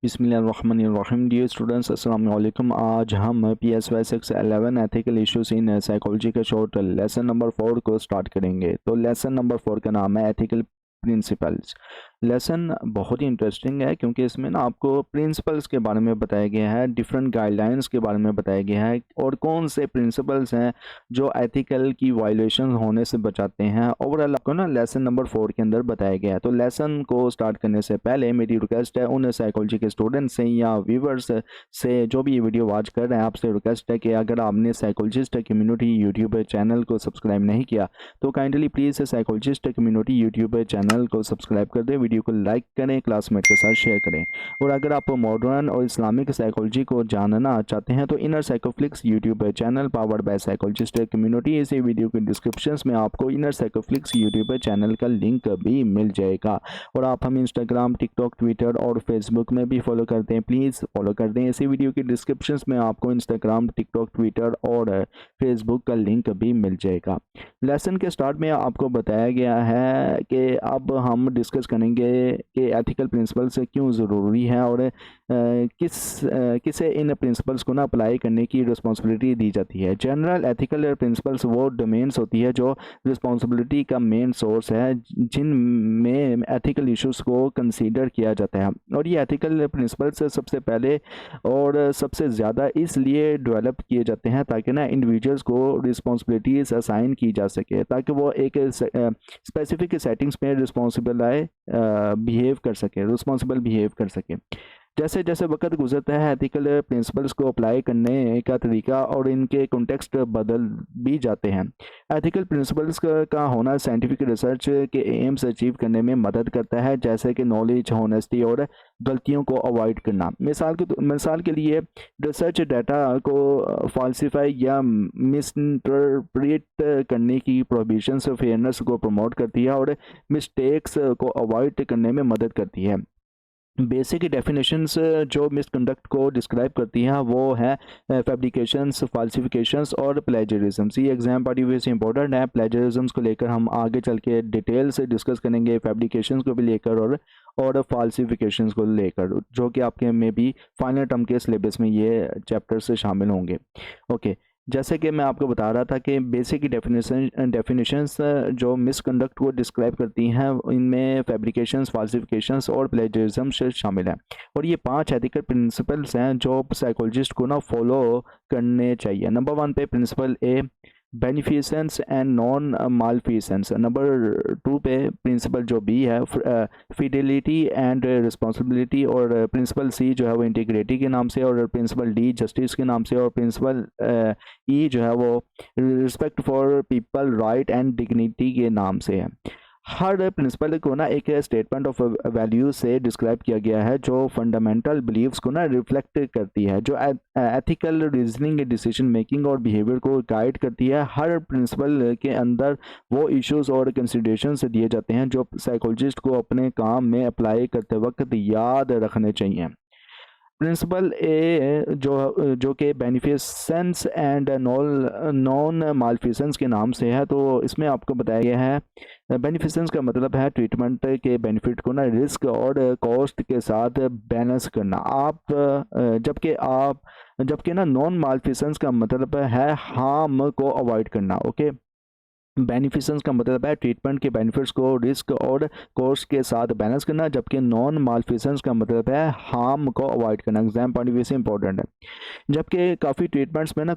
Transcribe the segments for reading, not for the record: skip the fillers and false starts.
बिस्मिल्लाहिर्रहमानिर्रहीम। Dear students, अस्सलाम वालेकुम। आज हम PSY 611 ethical issues in psychology का शॉर्ट लेसन नंबर 4 को स्टार्ट करेंगे। तो लेसन नंबर 4 का नाम है एथिकल प्रिंसिपल्स। लेसन बहुत ही इंटरेस्टिंग है क्योंकि इसमें ना आपको प्रिंसिपल्स के बारे में बताया गया है, डिफरेंट गाइडलाइंस के बारे में बताया गया है और कौन से प्रिंसिपल्स हैं जो एथिकल की वायलेशन होने से बचाते हैं। ओवरऑल आपको ना लेसन नंबर 4 के अंदर बताया गया है। तो लेसन को स्टार्ट करने से पहले मेरी रिक्वेस्ट है उन साइकोलॉजी के स्टूडेंट्स से या व्यूवर्स से जो भी ये वीडियो वॉच कर रहे हैं, आपसे रिक्वेस्ट है कि अगर आपने साइकोलॉजिस्ट कम्युनिटी यूट्यूब चैनल को सब्सक्राइब नहीं किया तो kindly please psychologist community YouTube channel को सब्सक्राइब कर दें, वीडियो को लाइक करें, क्लासमेट के साथ शेयर करें। और अगर आप मॉडर्न और इस्लामिक साइकोलॉजी को जानना चाहते हैं तो Inner Psychoflix YouTube channel powered by psychologist community, इसी वीडियो के डिस्क्रिप्शन में आपको इनर साइकोफ्लिक्स यूट्यूब चैनल का लिंक भी मिल जाएगा। और आप हम इंस्टाग्राम, टिकटॉक, ट्विटर और फेसबुक में भी फॉलो करते हैं, प्लीज़ फॉलो कर दें। इसी वीडियो के डिस्क्रिप्शन में आपको इंस्टाग्राम, टिकटॉक, ट्विटर और फेसबुक का लिंक भी मिल जाएगा। लेसन के स्टार्ट में आपको बताया गया है कि अब हम डिस्कस करेंगे कि एथिकल प्रिंसिपल्स क्यों ज़रूरी है और किसे इन प्रिंसिपल्स को ना अप्लाई करने की रिस्पॉन्सिबिलिटी दी जाती है। जनरल एथिकल प्रिंसिपल्स वो डोमेन्स होती है जो रिस्पॉन्सिबिलिटी का मेन सोर्स है जिनमें एथिकल इश्यूज को कंसीडर किया जाता है। और ये एथिकल प्रिंसिपल्स सबसे पहले और सबसे ज़्यादा इसलिए डेवलप किए जाते हैं ताकि ना इंडिविजुअल्स को रिस्पॉन्सिबिलिटीज़ असाइन की जा सके, ताकि वो एक स्पेसिफिक सेटिंग्स में रिस्पॉन्सिबल बिहेव कर सके। जैसे जैसे वक्त गुजरता है एथिकल प्रिंसिपल्स को अप्लाई करने का तरीका और इनके कॉन्टेक्स्ट बदल भी जाते हैं। एथिकल प्रिंसिपल्स का होना साइंटिफिक रिसर्च के एम्स अचीव करने में मदद करता है, जैसे कि नॉलेज, होनेस्टी और गलतियों को अवॉइड करना। मिसाल के लिए रिसर्च डाटा को फॉल्सिफाई या मिसइंटरप्रेट करने की प्रोहिबिशंस फेयरनेस को प्रमोट करती है और मिस्टेक्स को अवॉइड करने में मदद करती है। बेसिक डेफिनेशंस जो मिसकंडक्ट को डिस्क्राइब करती हैं वो है फैब्रिकेशंस, फाल्सिफिकेशंस और प्लेजरिज्म्स। ये एग्जाम पॉइंट ऑफ व्यू से इंपॉर्टेंट है। प्लेजरिज्म्स को लेकर हम आगे चल के डिटेल से डिस्कस करेंगे, फैब्रिकेशंस को भी लेकर और फाल्सिफिकेशंस को लेकर, जो कि आपके में भी फाइनल टर्म के सिलेबस में ये चैप्टर से शामिल होंगे। ओके, जैसे कि मैं आपको बता रहा था कि बेसिक डेफिनेशंस जो मिसकंडक्ट को डिस्क्राइब करती हैं इनमें फैब्रिकेशंस, फाल्सिफिकेशंस और प्लेजरिज्म शामिल हैं। और ये 5 एथिकल प्रिंसिपल्स हैं जो साइकोलॉजिस्ट को ना फॉलो करने चाहिए। नंबर 1 पे principle A, beneficence and non maleficence. Number 2 पे प्रिंसिपल जो बी है, फिडेलिटी एंड रिस्पॉन्सिबिलिटी। और प्रिंसिपल सी जो है वो इंटीग्रिटी के नाम से, और प्रिंसिपल डी जस्टिस के नाम से, और प्रिंसिपल ई जो है वो respect for people, right and dignity के नाम से है। हर प्रिंसिपल को ना एक स्टेटमेंट ऑफ वैल्यू से डिस्क्राइब किया गया है जो फंडामेंटल बिलीव्स को ना रिफ्लेक्ट करती है, जो एथिकल रीजनिंग, डिसीजन मेकिंग और बिहेवियर को गाइड करती है। हर प्रिंसिपल के अंदर वो इश्यूज और कंसिडरेशंस दिए जाते हैं जो साइकोलॉजिस्ट को अपने काम में अप्लाई करते वक्त याद रखने चाहिए। प्रिंसिपल ए जो कि बेनिफिसेंस एंड नॉन मालफिसेंस के नाम से है, तो इसमें आपको बताया गया है बेनिफिसेंस का मतलब है ट्रीटमेंट के बेनिफिट को ना रिस्क और कॉस्ट के साथ बैलेंस करना। जबकि ना नॉन मालफिसेंस का मतलब है हार्म को अवॉइड करना। ओके, बेनिफिसेंस का मतलब है ट्रीटमेंट के बेनिफिट्स को रिस्क और कॉस्ट के साथ बैलेंस करना, जबकि नॉन मालफिसेंस का मतलब है हार्म को अवॉइड करना। एग्जाम पॉइंट ऑफ व्यू से इंपॉर्टेंट है। जबकि काफ़ी ट्रीटमेंट में ना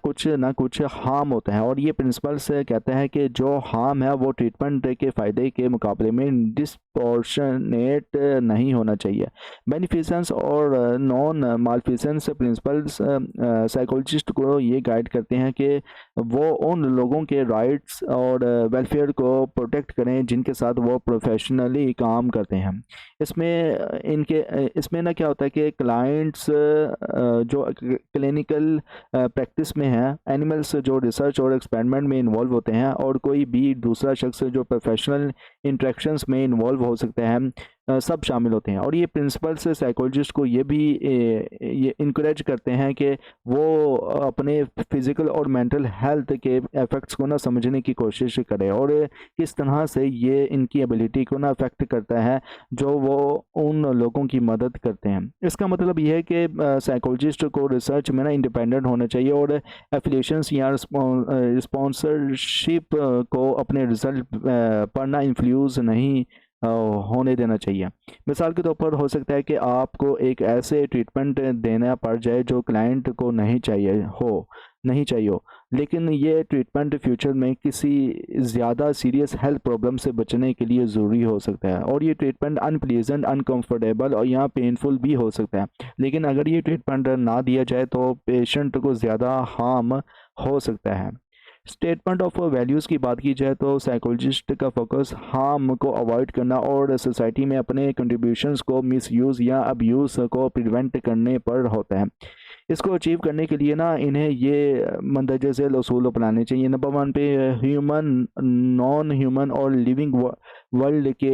कुछ हार्म होता है, और ये प्रिंसिपल्स कहते हैं कि जो हार्म है वो ट्रीटमेंट के फ़ायदे के मुकाबले में डिस्पोर्शनेट नहीं होना चाहिए। बेनिफिसेंस और नॉन मालफिसेंस प्रिंसिपल्स साइकोलॉजिस्ट को ये गाइड करते हैं कि वो उन लोगों के राइट्स और वेलफेयर को प्रोटेक्ट करें जिनके साथ वो प्रोफेशनली काम करते हैं। इसमें ना क्या होता है कि क्लाइंट्स जो क्लिनिकल प्रैक्टिस में है, एनिमल्स जो रिसर्च और एक्सपेरिमेंट में इन्वॉल्व होते हैं, और कोई भी दूसरा शख्स जो प्रोफेशनल इंटरेक्शंस में इन्वॉल्व हो सकता है, सब शामिल होते हैं। और ये प्रिंसिपल्स साइकोलॉजिस्ट को ये भी ये इनकरेज करते हैं कि वो अपने फिज़िकल और मेंटल हेल्थ के इफ़ेक्ट्स को ना समझने की कोशिश करें और किस तरह से ये इनकी एबिलिटी को ना अफेक्ट करता है जो वो उन लोगों की मदद करते हैं। इसका मतलब ये है कि साइकोलॉजिस्ट को रिसर्च में ना इंडिपेंडेंट होना चाहिए और एफिलिएशंस या स्पॉन्सरशिप को अपने रिजल्ट पर ना इन्फ्लुएंस नहीं होने देना चाहिए। मिसाल के तौर पर हो सकता है कि आपको एक ऐसे ट्रीटमेंट देना पड़ जाए जो क्लाइंट को नहीं चाहिए हो, लेकिन ये ट्रीटमेंट फ्यूचर में किसी ज़्यादा सीरियस हेल्थ प्रॉब्लम से बचने के लिए ज़रूरी हो सकता है। और ये ट्रीटमेंट अनप्लीजेंट, अनकंफर्टेबल और यहाँ पेनफुल भी हो सकता है, लेकिन अगर ये ट्रीटमेंट ना दिया जाए तो पेशेंट को ज़्यादा हार्म हो सकता है। स्टेटमेंट ऑफ वैल्यूज़ की बात की जाए तो साइकोलॉजिस्ट का फोकस हार्म को अवॉइड करना और सोसाइटी में अपने कंट्रीब्यूशंस को मिसयूज़ या अब्यूज़ को प्रिवेंट करने पर होता है। इसको अचीव करने के लिए ना इन्हें ये मंदरजा झेल असूल अपनाने चाहिए। नंबर 1 पे ह्यूमन, नॉन ह्यूमन और लिविंग वर्ल्ड की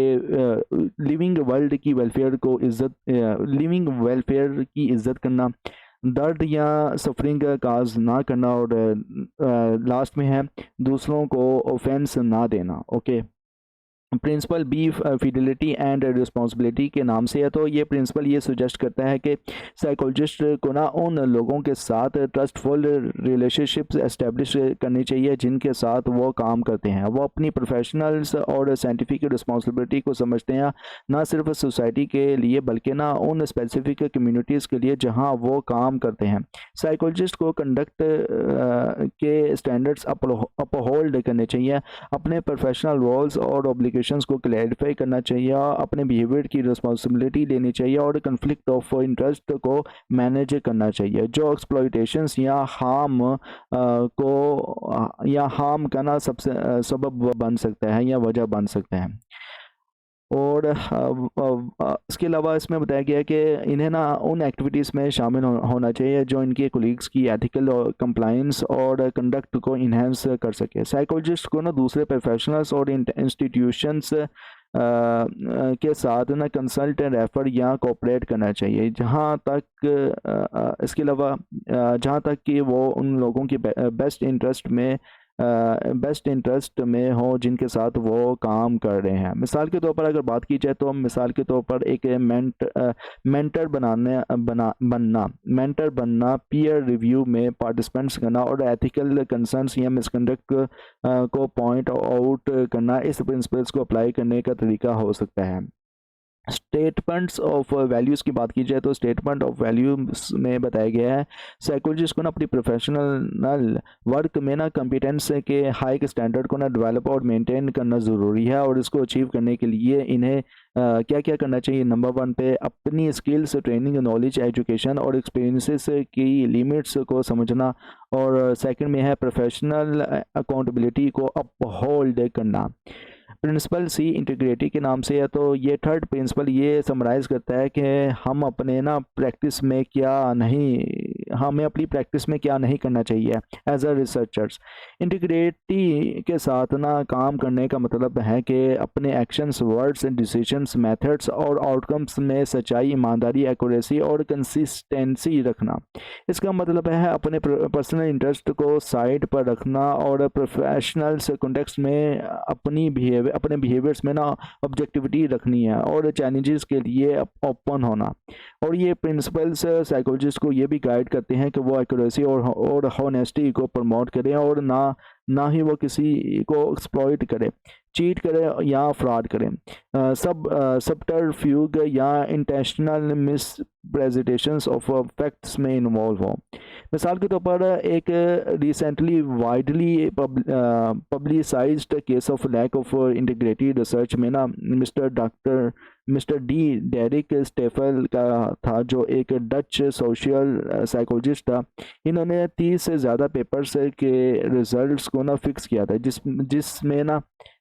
लिविंग वेलफेयर की इज़्ज़त करना, दर्द या सफरिंग का काज ना करना और लास्ट में है दूसरों को ऑफेंस ना देना। Okay, principle B fidelity and responsibility के नाम से है। तो ये प्रिंसिपल ये सुजेस्ट करता है कि साइकोलॉजिस्ट को ना उन लोगों के साथ ट्रस्टफुल रिलेशनशिप्स एस्टेब्लिश करनी चाहिए जिनके साथ वो काम करते हैं। वो अपनी प्रोफेशनल्स और साइंटिफिक रिस्पॉन्सिबिलिटी को समझते हैं, ना सिर्फ सोसाइटी के लिए बल्कि ना उन स्पेसिफिक कम्युनिटीज़ के लिए जहाँ वो काम करते हैं। साइकोलॉजिस्ट को कंडक्ट के स्टैंडर्ड्स अपहोल्ड करने चाहिए, अपने प्रोफेशनल रोल्स और ऑब्लिगेशंस को क्लैरिफाई करना चाहिए, अपने बिहेवियर की रिस्पॉन्सिबिलिटी लेनी चाहिए और कन्फ्लिक्ट ऑफ इंटरेस्ट को मैनेज करना चाहिए जो एक्सप्लॉयटेशंस या हार्म का ना सबसे सबब बन सकता है या वजह बन सकता है। और इसके अलावा इसमें बताया गया है कि इन्हें ना उन एक्टिविटीज़ में शामिल होना चाहिए जो इनके कोलीग्स की एथिकल कंप्लायंस और कंडक्ट को इन्हेंस कर सके। साइकोलॉजिस्ट को ना दूसरे प्रोफेशनल्स और इंस्टीट्यूशंस के साथ ना कंसल्ट, रेफर या कोऑपरेट करना चाहिए इसके अलावा जहाँ तक कि वो उन लोगों की बेस्ट इंटरेस्ट में हो जिनके साथ वो काम कर रहे हैं। मिसाल के तौर पर अगर बात की जाए तो मिसाल के तौर पर एक मेंटर बनना, पीयर रिव्यू में पार्टिसिपेंट्स करना और एथिकल कंसर्न्स या मिसकंडक्ट को पॉइंट आउट करना इस प्रिंसिपल्स को अप्लाई करने का तरीका हो सकता है। स्टेटमेंट्स ऑफ वैल्यूज़ की बात की जाए तो स्टेटमेंट ऑफ वैल्यूज़ में बताया गया है साइकोलॉजिस्ट को ना अपनी प्रोफेशनल वर्क में ना कॉम्पिटेंस के हाई स्टैंडर्ड को ना डेवलप और मेंटेन करना ज़रूरी है। और इसको अचीव करने के लिए इन्हें क्या क्या करना चाहिए। नंबर 1 पे अपनी स्किल्स, ट्रेनिंग, नॉलेज, एजुकेशन और एक्सपीरियंसेस की लिमिट्स को समझना। और सेकंड में है प्रोफेशनल अकाउंटेबिलिटी को अपहोल्ड करना। प्रिंसिपल सी इंटीग्रिटी के नाम से है। तो ये थर्ड प्रिंसिपल ये समराइज़ करता है कि हमें अपनी प्रैक्टिस में क्या नहीं करना चाहिए एज अ रिसर्चर्स। इंटीग्रिटी के साथ ना काम करने का मतलब है कि अपने एक्शंस, वर्ड्स, डिसीजंस, मेथड्स और आउटकम्स में सच्चाई, ईमानदारी, एक्यूरेसी और कंसिस्टेंसी रखना। इसका मतलब है अपने पर्सनल इंटरेस्ट को साइड पर रखना और प्रोफेशनल कॉन्टेक्स्ट में अपने बिहेवियर्स में ना ऑब्जेक्टिविटी रखनी है और चैलेंजेस के लिए ओपन होना। और ये प्रिंसिपल्स साइकोलॉजिस्ट को ये भी गाइड करते हैं कि वो एक्यूरेसी और हॉनेस्टी को प्रमोट करें और ना ही वो किसी को एक्सप्लॉइट करे, चीट करे या फ्रॉड करें, सबटरफ्यूग या इंटेंशनल मिसप्रेजेंटेशंस ऑफ फैक्ट्स में इन्वॉल्व हो। मिसाल के तौर पर एक recently widely publicised case of lack of integrity research में ना मिस्टर डी डेरिक स्टेफल का था, जो एक डच सोशल साइकोलॉजिस्ट था। इन्होंने 30 से ज़्यादा पेपर्स के रिजल्ट्स को ना फिक्स किया था, जिसमें ना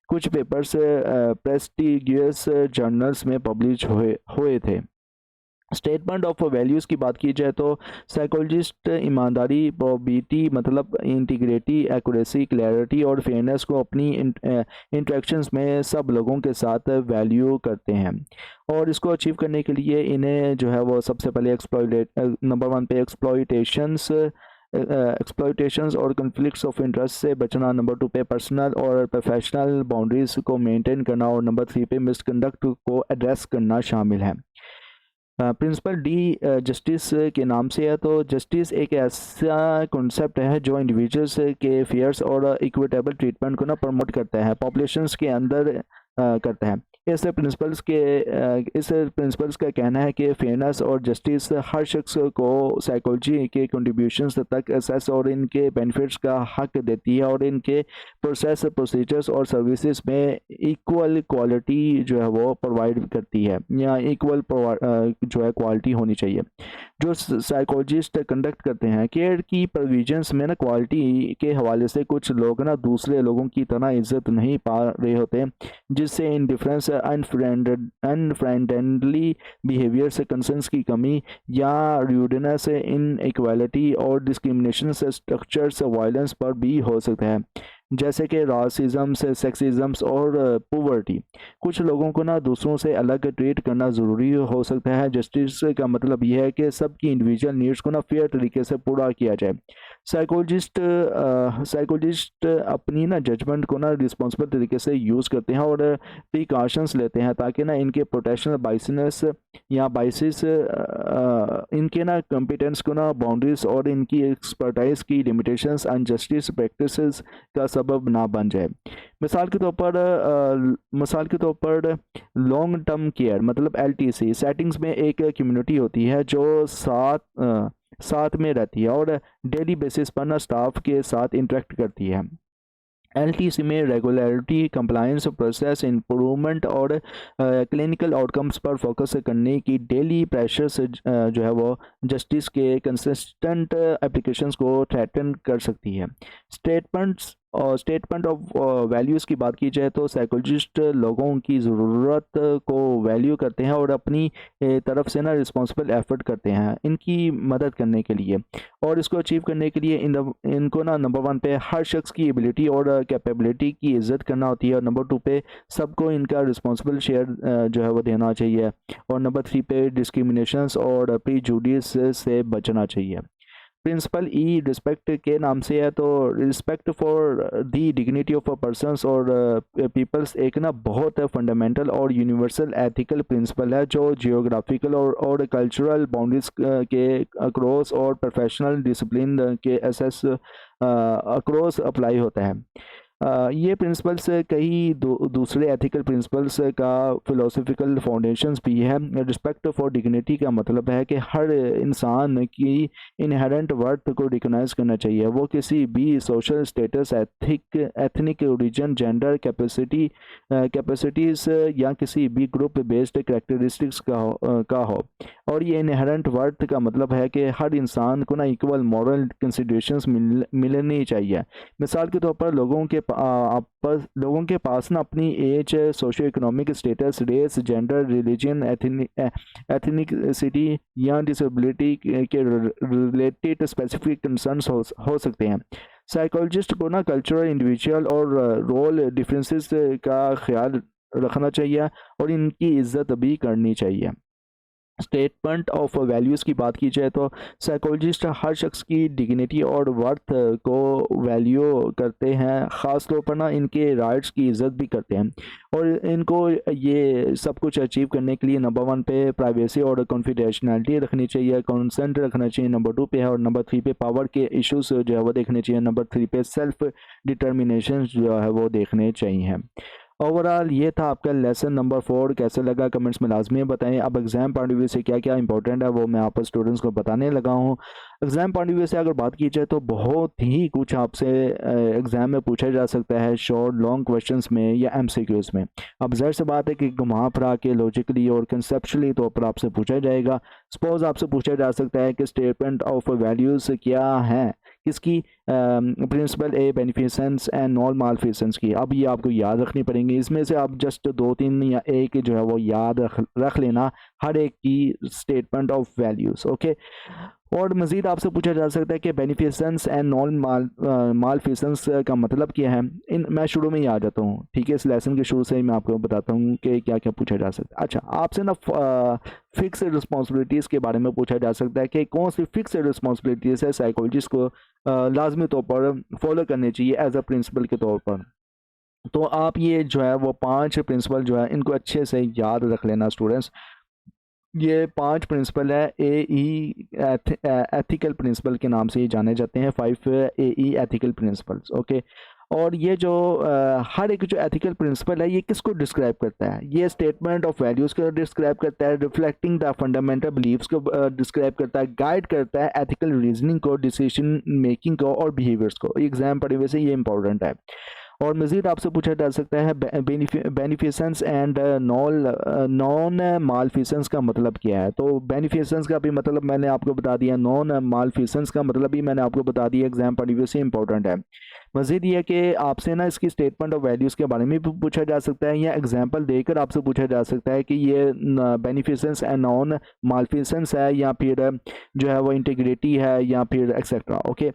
कुछ पेपर्स प्रेस्टिगियस जर्नल्स में पब्लिश हुए थे। स्टेटमेंट ऑफ वैल्यूज़ की बात की जाए तो साइकोलॉजिस्ट ईमानदारी, प्रोबिटी मतलब इंटीग्रिटी, एक्यूरेसी, क्लैरिटी और फेयरनेस को अपनी इंटरेक्शंस में सब लोगों के साथ वैल्यू करते हैं। और इसको अचीव करने के लिए इन्हें जो है वो सबसे पहले नंबर 1 पे एक्सप्लॉयटेशंस और कन्फ्लिक्ट्स ऑफ इंटरेस्ट से बचना, नंबर 2 पे पर्सनल और प्रोफेशनल बाउंड्रीज को मेंटेन करना और नंबर 3 पे मिसकंडक्ट को एड्रेस करना शामिल है। प्रिंसिपल डी जस्टिस के नाम से है, तो जस्टिस एक ऐसा कॉन्सेप्ट है जो इंडिविजुअल्स के फेयर्स और इक्विटेबल ट्रीटमेंट को ना प्रमोट करता है, पॉपुलेशंस के अंदर करता है। इस प्रिंसिपल्स का कहना है कि फेयरनेस और जस्टिस हर शख्स को साइकोलॉजी के कंट्रीब्यूशंस तक एक्सेस और इनके बेनिफिट्स का हक देती है और इनके प्रोसेस, प्रोसीजर्स और सर्विसेज में इक्वल क्वालिटी जो है वो प्रोवाइड करती है, या इक्वल जो है क्वालिटी होनी चाहिए। जो साइकोलॉजिस्ट कंडक्ट करते हैं केयर की प्रोविजंस में ना क्वालिटी के हवाले से कुछ लोग ना दूसरे लोगों की तरह इज्जत नहीं पा रहे होते, जिससे इनडिफरेंस, अनफ्रेंडली बिहेवियर से कंसर्न्स की कमी या रूडनेस, इनइक्वालिटी और डिस्क्रिमिनेशन से स्ट्रक्चर्स वायलेंस पर भी हो सकता है, जैसे कि रासिज्म, सेक्सिज्म और पॉवर्टी। कुछ लोगों को ना दूसरों से अलग ट्रीट करना ज़रूरी हो सकता है। जस्टिस का मतलब यह है कि सबकी इंडिविजुअल नीड्स को ना फेयर तरीके से पूरा किया जाए। साइकोलॉजिस्ट अपनी ना जजमेंट को ना रिस्पॉन्सिबल तरीके से यूज़ करते हैं और प्रिकॉशंस लेते हैं ताकि ना इनके प्रोटेक्शनल बाइसनेस या बाइसिस इनके ना कॉम्पिटेंस को ना बाउंड्रीज और इनकी एक्सपर्टाइज की लिमिटेशंस अनजस्टिस प्रैक्टिसेस का सबब ना बन जाए। मिसाल के तौर पर लॉन्ग टर्म केयर मतलब LTC सेटिंग्स में एक कम्युनिटी होती है जो साथ में रहती है और डेली बेसिस पर ना स्टाफ के साथ इंटरेक्ट करती है। LTC में रेगुलरिटी, कंप्लायंस, प्रोसेस इंप्रूवमेंट और क्लिनिकल आउटकम्स पर फोकस करने की डेली प्रेशर से जो है वो जस्टिस के कंसिस्टेंट एप्लीकेशंस को थ्रेटन कर सकती है। स्टेटमेंट ऑफ वैल्यूज़ की बात की जाए तो साइकोलॉजिस्ट लोगों की ज़रूरत को वैल्यू करते हैं और अपनी तरफ से ना रिस्पॉन्सिबल एफर्ट करते हैं इनकी मदद करने के लिए, और इसको अचीव करने के लिए इनको ना नंबर 1 पे हर शख्स की एबिलिटी और कैपेबिलिटी की इज्जत करना होती है और नंबर 2 पे सबको इनका रिस्पॉन्सिबल शेयर जो है वो देना चाहिए और नंबर 3 पे डिस्क्रिमिनेशंस और प्रीजुडिस से बचना चाहिए। प्रिंसिपल ई रिस्पेक्ट के नाम से है, तो respect for the dignity of a person's और पीपल्स एक ना बहुत फंडामेंटल और यूनिवर्सल एथिकल प्रिंसिपल है जो जियोग्राफिकल और कल्चरल बाउंड्रीज के अक्रॉस और प्रोफेशनल डिसिप्लिन के एसेस अक्रॉस अप्लाई होता है। ये प्रिंसिपल्स कई दूसरे एथिकल प्रिंसिपल्स का फिलोसफिकल फाउंडेशंस भी है। रिस्पेक्ट फॉर डिग्निटी का मतलब है कि हर इंसान की इनहेरेंट वर्थ को रिकॉग्नाइज करना चाहिए, वो किसी भी social status, ethnic origin, gender, capacities या किसी भी ग्रुप बेस्ड करेक्टरिस्टिक्स का हो। और ये इनहेरेंट वर्थ का मतलब है कि हर इंसान को ना इक्वल मॉरल कंसिडरेशंस मिलनी चाहिए। मिसाल के तौर पर लोगों के पास ना अपनी age, socio economic status, race, gender, religion, ethnicity या डिसेबिलिटी के रिलेटेड स्पेसिफिक कंसर्न्स हो सकते हैं। साइकोलॉजिस्ट को ना कल्चरल, इंडिविजुअल और रोल डिफरेंसेस का ख्याल रखना चाहिए और इनकी इज्जत भी करनी चाहिए। स्टेटमेंट ऑफ वैल्यूज़ की बात की जाए तो साइकोलॉजिस्ट हर शख्स की डिग्निटी और वर्थ को वैल्यू करते हैं, ख़ास तौर पर ना इनके राइट्स की इज्जत भी करते हैं और इनको ये सब कुछ अचीव करने के लिए नंबर 1 पे प्राइवेसी और कॉन्फिडेंशियलिटी रखनी चाहिए, कंसेंट रखना चाहिए नंबर 2 पे है और नंबर 3 पे पावर के इश्यूज जो है वो देखने चाहिए, नंबर 3 पे सेल्फ डिटर्मिनेशन जो है वो देखने चाहिए। ओवरऑल ये था आपका लेसन नंबर 4। कैसे लगा कमेंट्स में लाजमी बताएं। अब एग्ज़ाम पॉइंट ऑफ व्यू से क्या क्या इंपॉर्टेंट है वो मैं आप स्टूडेंट्स को बताने लगा हूँ। एग्ज़ाम पॉइंट ऑफ व्यू से अगर बात की जाए तो बहुत ही कुछ आपसे एग्ज़ाम में पूछा जा सकता है, शॉर्ट लॉन्ग क्वेश्चंस में या MCQs में। अब ज़ाहिर सी बात है कि घुमा फिरा के लॉजिकली और कंसेप्चुअली तौर पर आपसे पूछा जाएगा। सपोज आपसे पूछा जा सकता है कि स्टेटमेंट ऑफ वैल्यूज़ क्या है, किसकी, principle A beneficence and non maleficence की। अब ये आपको याद रखनी पड़ेंगी, इसमें से आप जस्ट 2-3 या एक जो है वो याद रख लेना हर एक की स्टेटमेंट ऑफ वैल्यूज़। ओके, और मज़ीद आपसे पूछा जा सकता है कि बेनिफिशंस एंड नॉन मालफिशंस का मतलब क्या है। इन मैं शुरू में ही आ जाता हूँ, ठीक है, इस लेसन के शुरू से ही मैं आपको बताता हूँ कि क्या क्या पूछा जा सकता है। अच्छा, आपसे ना फिक्स रिस्पॉन्सिबिलिटीज़ के बारे में पूछा जा सकता है कि कौन सी फिक्स रिस्पॉन्सिबिलिटीज़ है साइकोलॉजिस्ट को लाजमी तौर पर फॉलो करनी चाहिए एज अ प्रिंसिपल के तौर पर। तो आप ये जो है वो 5 प्रिंसिपल जो है इनको अच्छे से याद रख लेना स्टूडेंट्स। ये 5 प्रिंसिपल है AE एथिकल प्रिंसिपल के नाम से ये जाने जाते हैं, 5 AE एथिकल प्रिंसिपल्स। ओके, और ये जो हर एक जो एथिकल प्रिंसिपल है ये किसको डिस्क्राइब करता है, ये स्टेटमेंट ऑफ वैल्यूज़ को डिस्क्राइब करता है, रिफ्लेक्टिंग द फंडामेंटल बिलीव्स को डिस्क्राइब करता है, गाइड करता है एथिकल रीजनिंग को, डिसीजन मेकिंग को और बिहेवियर्स को। एग्जाम पढ़े हुए से ये इंपॉर्टेंट है। और मज़ीद आपसे पूछा जा सकता है बेनिफिशंस एंड नॉन मालफिशंस का मतलब क्या है। तो बेनिफिशंस का भी मतलब मैंने आपको बता दिया, नॉन मालफिशंस का मतलब भी मैंने आपको बता दिया, एग्जाम पॉइंट से इंपॉर्टेंट है। मज़ीद ये कि आपसे ना इसकी स्टेटमेंट ऑफ वैल्यूज़ के बारे में भी पूछा जा सकता है, या एग्जांपल देकर आपसे पूछा जा सकता है कि ये बेनिफिशंस एंड नॉन मालफिशंस है, या फिर जो है वो इंटीग्रिटी है, या फिर etcetera. Okay,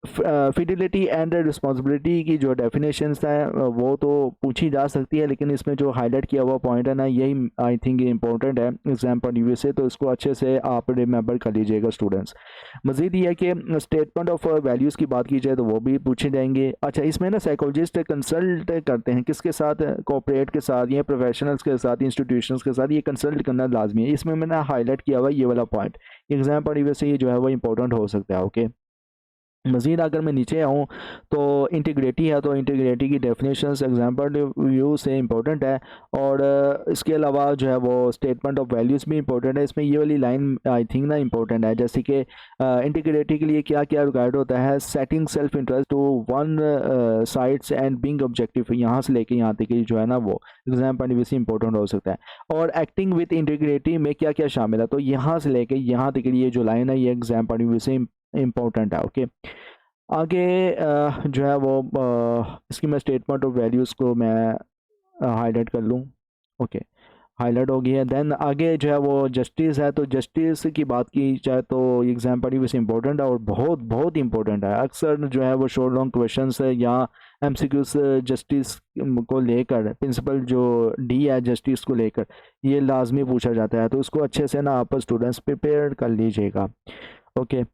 fidelity and responsibility की जो डेफिनेशंस हैं वो तो पूछी जा सकती है, लेकिन इसमें जो हाईलाइट किया हुआ पॉइंट है ना, यही आई थिंक इम्पोर्टेंट है एग्जाम पॉइंट ऑफ व्यू से, तो इसको अच्छे से आप रिमेंबर कर लीजिएगा स्टूडेंट्स। मज़ीद ये है कि स्टेटमेंट ऑफ वैल्यूज़ की बात की जाए तो वो भी पूछे जाएंगे। अच्छा, इसमें ना साइकोलॉजिस्ट कंसल्ट करते हैं किसके साथ, कॉर्पोरेट के साथ या प्रोफेशनल्स के साथ, इंस्टीट्यूशंस के साथ, ये कंसल्ट करना लाजमी है। इसमें मैंने हाईलाइट किया हुआ ये वाला point, exam point of view से ये जो है वो इंपॉर्टेंट हो सकता है। ओके, मज़ीद अगर मैं नीचे आऊँ तो इंटीग्रिटी है, तो इंटीग्रिटी की डेफिनेशंस एग्जाम्पल व्यू से इंपॉर्टेंट है। और इसके अलावा जो है वो स्टेटमेंट ऑफ वैल्यूज़ भी इंपॉर्टेंट है। इसमें ये वाली लाइन आई थिंक ना इंपॉर्टेंट है, जैसे कि इंटीग्रिटी के लिए क्या क्या रिक्वायर्ड होता है, setting self interest to one sides and being objective, यहाँ से लेके यहाँ तक जो है ना वो एग्जाम पॉइंट ऑफ व्यू से इंपॉर्टेंट हो सकता है। और एक्टिंग विद इंटीग्रिटी में क्या क्या शामिल है, तो यहाँ से लेके यहाँ तक ये जो लाइन है ये एग्जाम पॉइंट ऑफ व्यू से इम्पोर्टेंट है। ओके, आगे जो है वो इसकी मैं स्टेटमेंट ऑफ वैल्यूज़ को मैं हाईलाइट कर लूँ। ओके, हाईलाइट हो गई है। देन आगे जो है वो जस्टिस है, तो जस्टिस की बात की जाए तो एग्जाम पॉइंट ऑफ व्यू से इंपॉर्टेंट है और बहुत बहुत इंपॉर्टेंट है। अक्सर जो है वो शॉर्ट लॉन्ग क्वेश्चंस है या MCQs जस्टिस को लेकर, प्रिंसिपल जो D है जस्टिस को लेकर, ये लाजमी पूछा जाता है, तो उसको अच्छे से ना आप स्टूडेंट्स प्रिपेयर कर लीजिएगा। ओके,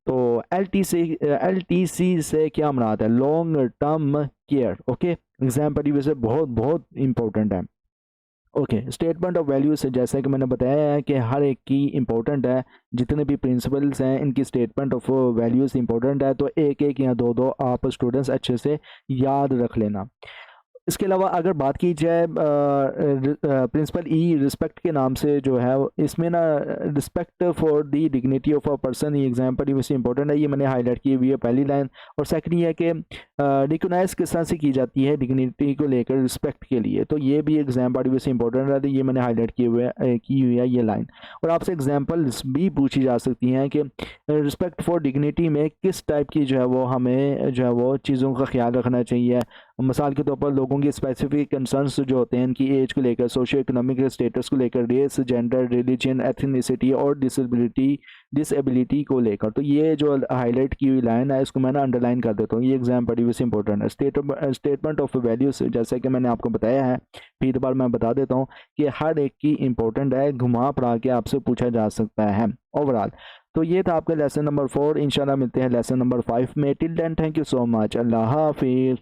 तो LTC से क्या मुराद है, long term care. Okay, exam point of view से बहुत बहुत इंपॉर्टेंट है। ओके, स्टेटमेंट ऑफ वैल्यूज जैसे कि मैंने बताया है कि हर एक की इंपॉर्टेंट है, जितने भी प्रिंसिपल्स हैं इनकी स्टेटमेंट ऑफ वैल्यूज इंपॉर्टेंट है, तो एक एक या दो दो आप स्टूडेंट्स अच्छे से याद रख लेना। इसके अलावा अगर बात की जाए प्रिंसिपल E रिस्पेक्ट के नाम से जो है, इसमें ना respect for the dignity of a person, ये एग्जाम्पल वैसे इंपॉर्टेंट है, ये मैंने हाईलाइट की हुई है पहली लाइन। और सेकंड ये है कि रिकोगनाइज किस तरह से की जाती है डिग्निटी को लेकर रिस्पेक्ट के लिए, तो ये भी एग्जाम्पल वैसे इंपॉर्टेंट है, तो ये मैंने हाईलाइट की हुई है ये लाइन। और आपसे एग्जाम्पल्स भी पूछी जा सकती हैं कि रिस्पेक्ट फॉर डिग्निटी में किस टाइप की जो है वो हमें जो है वो चीज़ों का ख्याल रखना चाहिए। मिसाल के तौर पर लोगों की स्पेसिफिक कंसर्न्स जो होते हैं इनकी एज को लेकर, सोशियो इकोनॉमिक स्टेटस को लेकर, रेस, जेंडर, रिलीजन, एथनिसिटी और डिसेबिलिटी को लेकर, तो ये जो हाईलाइट की हुई लाइन है इसको मैं ना अंडरलाइन कर देता हूँ, ये एग्जाम पॉइंट ऑफ व्यू से इंपॉर्टेंट है। स्टेटमेंट ऑफ वैल्यूज जैसे कि मैंने आपको बताया है, फिर बार मैं बता देता हूँ कि हर एक की इंपॉर्टेंट है, घुमा पड़ा के आपसे पूछा जा सकता है ओवरऑल। तो ये था आपका लेसन नंबर 4। इंशाल्लाह मिलते हैं लेसन नंबर 5 में। Till then thank you so much, अल्लाह हाफिज़।